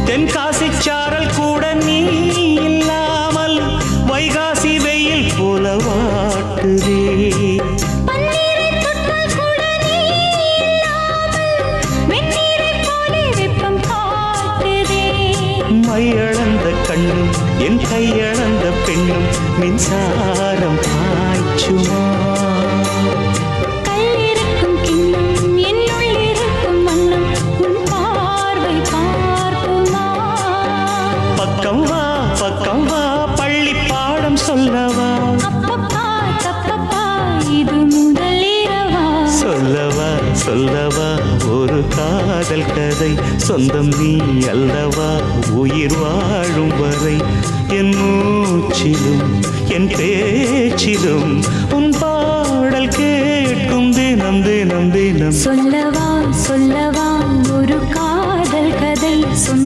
தென்காசி சாரல் கூட நீ இல்லாமல் வைகாசி வெயில் போல வாட்டுதே. மையளந்த கண்ணும் என் கையளந்த பெண்ணும் மின்சாரம் பாய்ச்சுமா. பக்கம் வா பக்கம் வா பள்ளி பாடம் சொல்லவா. இது முதலிரவா. சொல்லவா சொல்லவா ஒரு காதல் கதை. சொந்தம் நீ அல்லவா உயிர் வாழும் வரை. என் மூச்சிலும் என் பேச்சிலும் உன் பாடல் கேட்கும் தினம் தினம் தினம். சொல்லவா சொல்லவா